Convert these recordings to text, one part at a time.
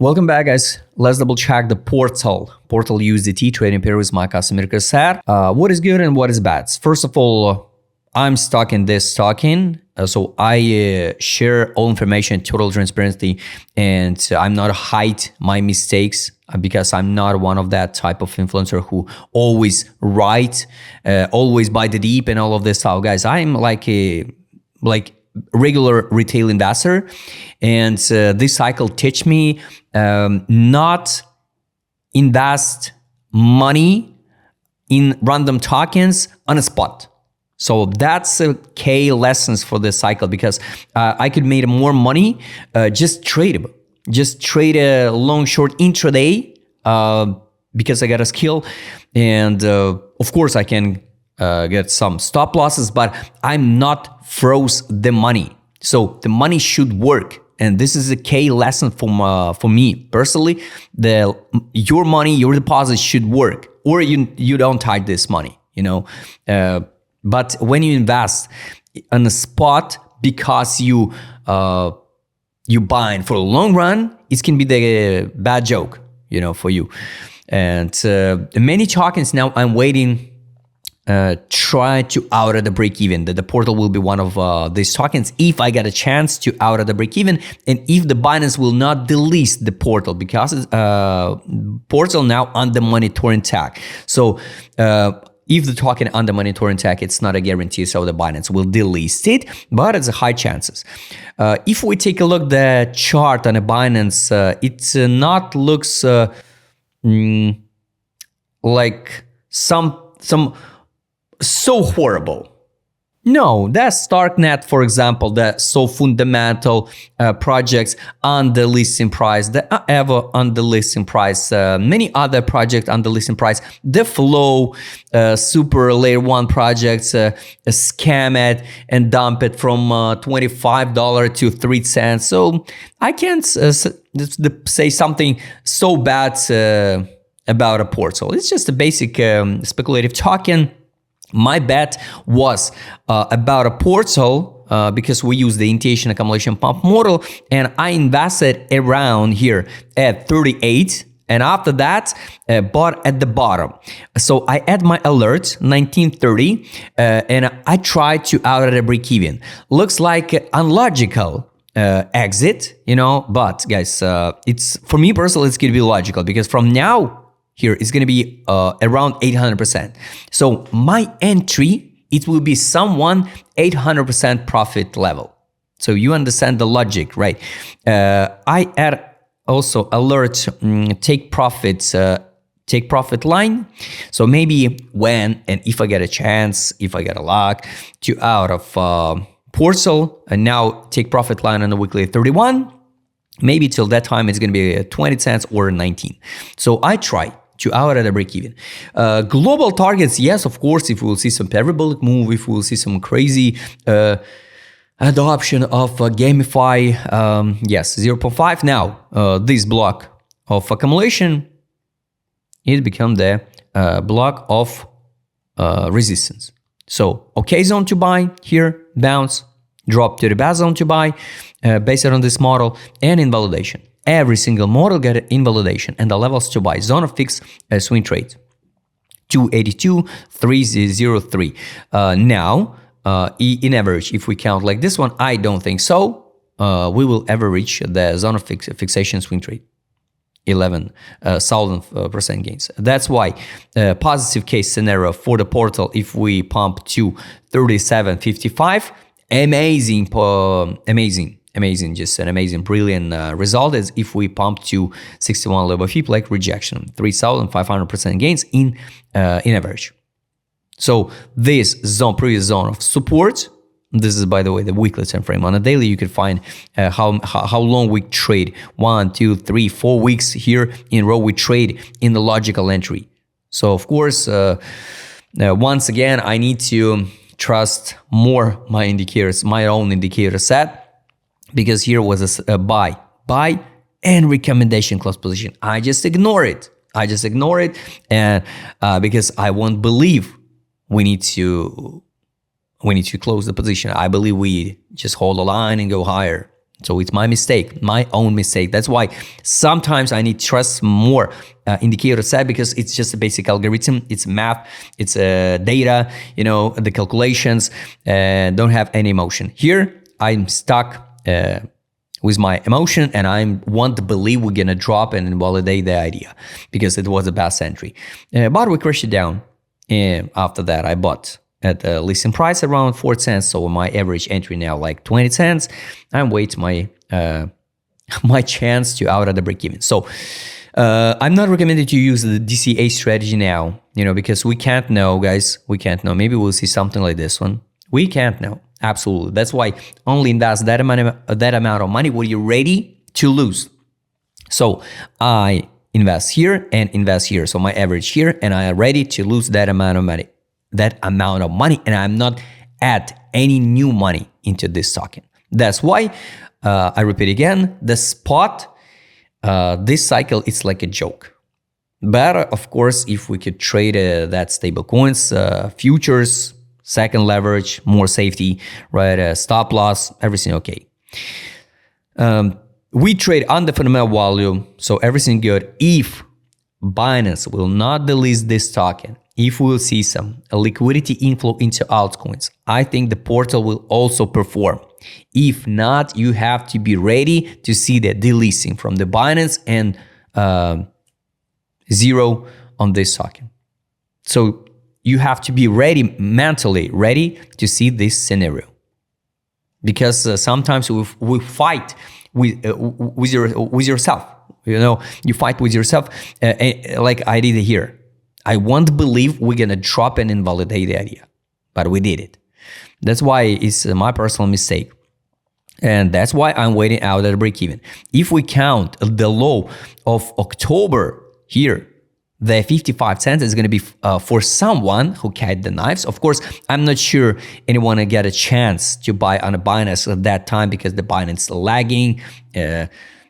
Welcome back, guys. Let's double check the Portal USDT trading pair with my customer said. What is good and what is bad? First of all, I'm stuck in this token. So I share all information, total transparency, and I'm not hide my mistakes because I'm not one of that type of influencer who always write, always buy the deep and all of this stuff. Guys, I'm like regular retail investor, and this cycle teach me not invest money in random tokens on a spot. So that's a key lessons for this cycle, because I could make more money just trade a long short intraday because I got a skill, and of course I can get some stop losses, but I'm not froze the money. So the money should work. And this is a key lesson for me personally. Your money, your deposit should work, or you don't hide this money, you know. But when you invest on a spot because you buying for a long run, it can be the bad joke, you know, for you. And many tokens now I'm waiting. Try to out at the break even. The portal will be one of these tokens if I get a chance to out at the break even, and if the Binance will not delist the portal, because portal now under monitoring tag. So if the token under monitoring tag, it's not a guarantee, so the Binance will delist it, but it's a high chances. If we take a look the chart on the Binance, it not looks like some so horrible. No, that's Starknet, for example, that so fundamental projects on the listing price, the ever on the listing price, many other projects on the listing price, the flow, super layer one projects, scam it and dump it from $25 to 3 cents. So I can't say something so bad about a portal. It's just a basic speculative token. My bet was about a portal because we use the initiation accumulation pump model, and I invested around here at 38, and after that bought at the bottom. So I add my alert 1930 and I tried to out at a break even. Looks like unlogical exit, you know, but guys, it's for me personally, it's gonna be logical, because from now here it's going to be around 800%. So my entry, it will be someone 800% profit level. So you understand the logic, right? I add also alert take profit line. So maybe when and if I get a chance, if I get a luck to out of portal, and now take profit line on the weekly 31, maybe till that time it's going to be 20 cents or 19. So I try to out at a break even. Global targets, yes, of course, if we will see some parabolic move, if we will see some crazy adoption of gamify, yes, 0.5. Now, this block of accumulation, it become the block of resistance. So, okay zone to buy here, bounce, drop to the bad zone to buy, based on this model, and invalidation. Every single model get invalidation, and the levels to buy. Zone of fixed swing trade 282, 303. Now, in average, if we count like this one, I don't think so. We will ever reach the zone of fixation swing trade, 11,000% gains. That's why positive case scenario for the portal, if we pump to 37.55, amazing, just an amazing, brilliant result is if we pump to 61 level fee like rejection, 3,500% gains in average. So this zone, previous zone of support, this is, by the way, the weekly time frame. On a daily, you can find how long we trade. 1, 2, 3, 4 weeks here in a row we trade in the logical entry. So of course, once again, I need to trust more my indicators, my own indicator set. Because here was a buy and recommendation close position. I just ignore it. And because I won't believe we need to close the position. I believe we just hold the line and go higher. So it's my mistake, my own mistake. That's why sometimes I need to trust more indicator set, because it's just a basic algorithm. It's math, it's data, the calculations, don't have any emotion. Here, I'm stuck with my emotion, and I want to believe we're gonna drop and validate the idea because it was a best entry. But we crashed it down, and after that I bought at the listing price around 4 cents. So my average entry now like 20 cents. I'm waiting my my chance to out at the break even. So I'm not recommended to use the DCA strategy now, because we can't know, guys. We can't know. Maybe we'll see something like this one. We can't know. Absolutely. That's why only invest that amount of money when you're ready to lose. So I invest here and invest here. So my average here, and I am ready to lose that amount of money. And I'm not add any new money into this token. That's why I repeat again, the spot, this cycle, it's like a joke. Better, of course, if we could trade that stable coins, futures, second leverage, more safety, right? Stop loss, everything okay. We trade under fundamental value, so everything good. If Binance will not delete this token, if we will see some liquidity inflow into altcoins, I think the portal will also perform. If not, you have to be ready to see the delisting from the Binance and zero on this token. So you have to be ready, mentally ready to see this scenario. Because sometimes we fight with yourself. You fight with yourself like I did here. I won't believe we're going to drop and invalidate the idea. But we did it. That's why it's my personal mistake. And that's why I'm waiting out at a break even. If we count the low of October here, the 55 cents is going to be for someone who carried the knives. Of course, I'm not sure anyone will get a chance to buy on a Binance at that time because the Binance is lagging.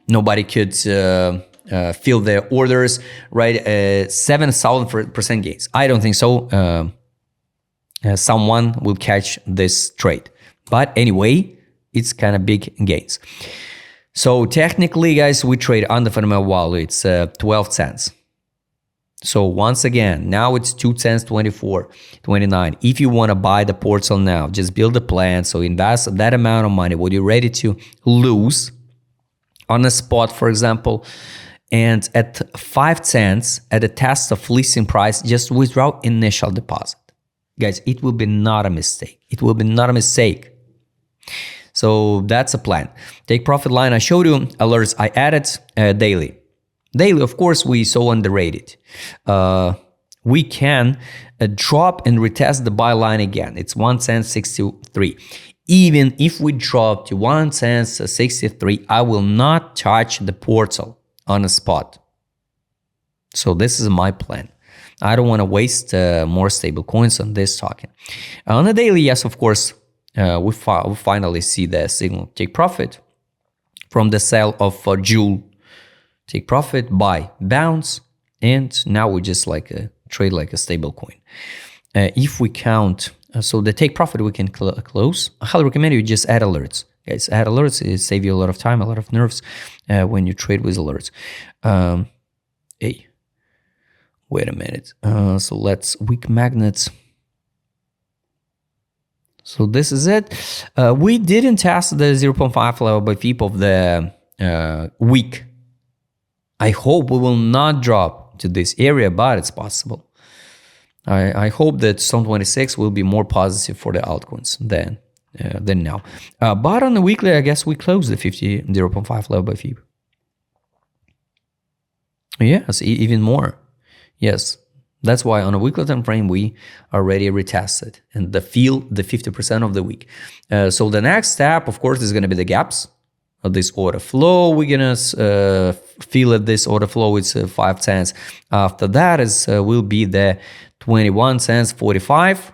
Nobody could fill their orders, right? 7,000% gains. I don't think so. Someone will catch this trade. But anyway, it's kind of big gains. So technically, guys, we trade under fundamental value. It's 12 cents. So once again, now it's 2 cents, 24, 29. If you want to buy the portal now, just build a plan. So invest that amount of money. What you're ready to lose on a spot, for example, and at 5 cents at the test of listing price, just withdraw initial deposit. Guys, it will be not a mistake. It will be not a mistake. So that's a plan. Take profit line, I showed you. Alerts, I added daily. Daily, of course, we so underrated. We can drop and retest the buy line again. It's 1 cent 63. Even if we drop to 1 cent 63, I will not touch the portal on a spot. So this is my plan. I don't want to waste more stable coins on this token. On a daily, yes, of course, we finally see the signal take profit from the sale of Joule. Take profit, buy, bounce, and now we just trade like a stable coin. If we count, so the take profit we can close. I highly recommend you just add alerts. Guys, add alerts, it saves you a lot of time, a lot of nerves when you trade with alerts. Hey, wait a minute. So let's weak magnets. So this is it. We didn't test the 0.5 level by FIP of the week. I hope we will not drop to this area, but it's possible. I hope that Stone 26 will be more positive for the altcoins than now. But on the weekly, I guess we close the 0.5 level by FIB. Yes, even more. Yes, that's why on a weekly time frame we already retested and the 50% of the week. So the next step, of course, is going to be the gaps. This order flow, we're gonna feel it. This order flow is 5 cents. After that is will be the 21 cents 45,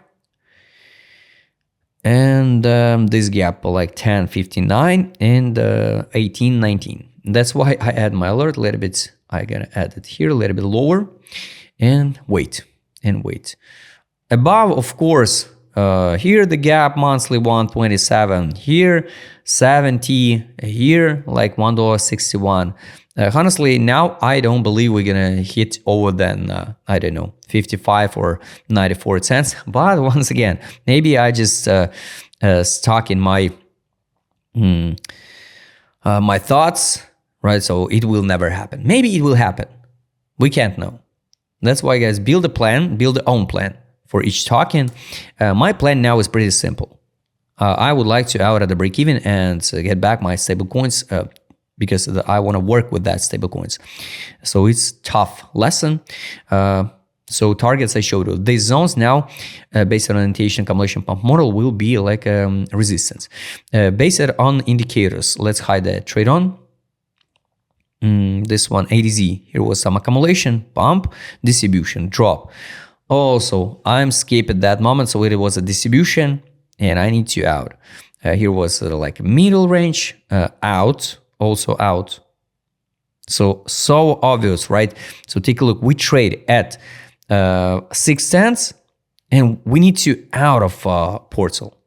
and this gap like 10.59 and 18.19. That's why I add my alert a little bit. I gotta add it here a little bit lower and wait. Above, of course, Here the gap monthly 127, here 70, here like $1.61. Honestly, now I don't believe we're gonna hit over than I don't know 55 or 94 cents. But once again, maybe I just stuck in my my thoughts, right? So it will never happen. Maybe it will happen. We can't know. That's why, guys, build a plan, build your own plan for each token. My plan now is pretty simple. I would like to out at the break even and get back my stable coins because I want to work with that stable coins. So it's tough lesson. So targets I showed you. These zones now, based on orientation accumulation pump model, will be like resistance. Based on indicators, let's hide that trade on. This one, ADZ, here was some accumulation, pump, distribution, drop. Also, I'm skipping that moment, so it was a distribution, and I need to out. Here was like middle range, out, also out. So obvious, right? So take a look, we trade at 6 cents, and we need to out of portal.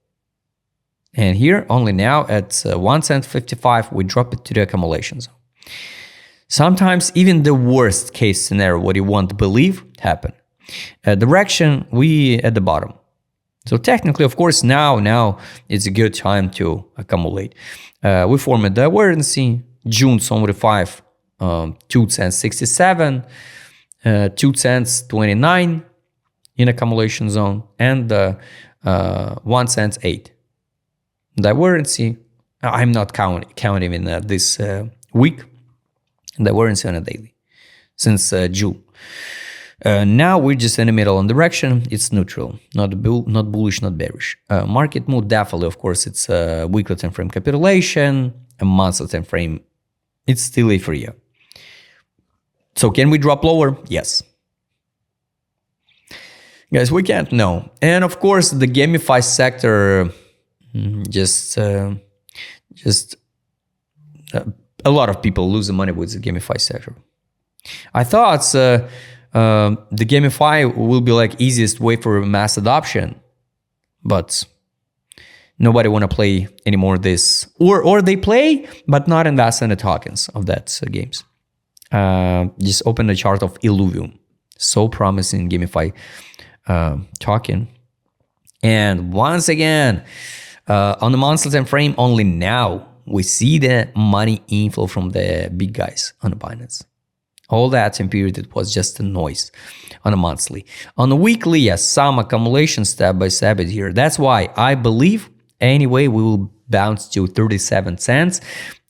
And here, only now at 1 cent 55, we drop it to the accumulation zone. Sometimes even the worst case scenario, what you want to believe, happen. Direction, we at the bottom. So technically, of course, now it's a good time to accumulate. We form a divergence, June 75, 2 cents 67, 2 cents 29 in accumulation zone, and 1 cent 8. Divergence, I'm not counting in this week. Divergence on a daily since June. Now we're just in the middle on direction. It's neutral, not bullish, not bearish. Market mood, definitely, of course, it's a weekly time frame capitulation, a monthly time frame. It's still a free. So can we drop lower? Yes. Guys, we can't know. And of course, the gamify sector, just a lot of people lose money with the gamify sector. I thought the gamify will be like easiest way for mass adoption, but nobody want to play anymore this, or they play but not invest in the tokens of that games. Just open the chart of Illuvium, so promising gamify token, and once again on the monthly time frame, only now we see the money inflow from the big guys on the Binance. All that time period, it was just a noise on a monthly. On a weekly, yes, some accumulation step by step here. That's why I believe anyway we will bounce to 37 cents,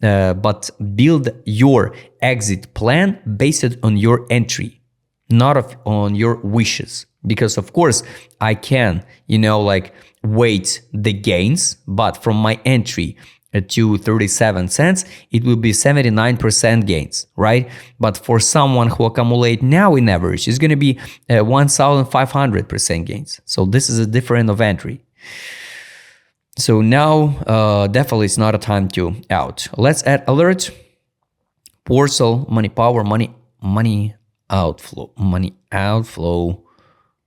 but build your exit plan based on your entry, not on your wishes. Because of course I can, like wait the gains, but from my entry to 37 cents, it will be 79% gains, right? But for someone who accumulate now in average, it's going to be 1,500% gains. So this is a different of entry. So now definitely it's not a time to out. Let's add alert, portal, money power, money outflow,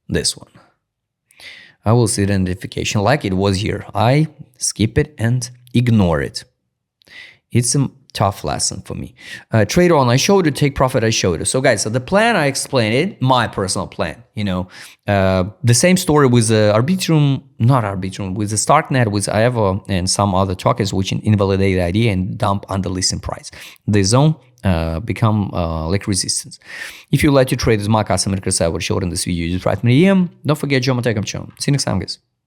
this one. I will see the identification like it was here. I skip it and ignore it. It's a tough lesson for me. Trade on, I showed you. Take profit, I showed you. So guys, so the plan I explained it, my personal plan, the same story with the Arbitrum, not Arbitrum, with the Starknet, with Aevo and some other tokens which invalidate the idea and dump under listing price. The zone become like resistance. If you like to trade with my customer, Chris, I would show it in this video. Just write me a DM. Don't forget, Joe Matecom channel. See you next time, guys.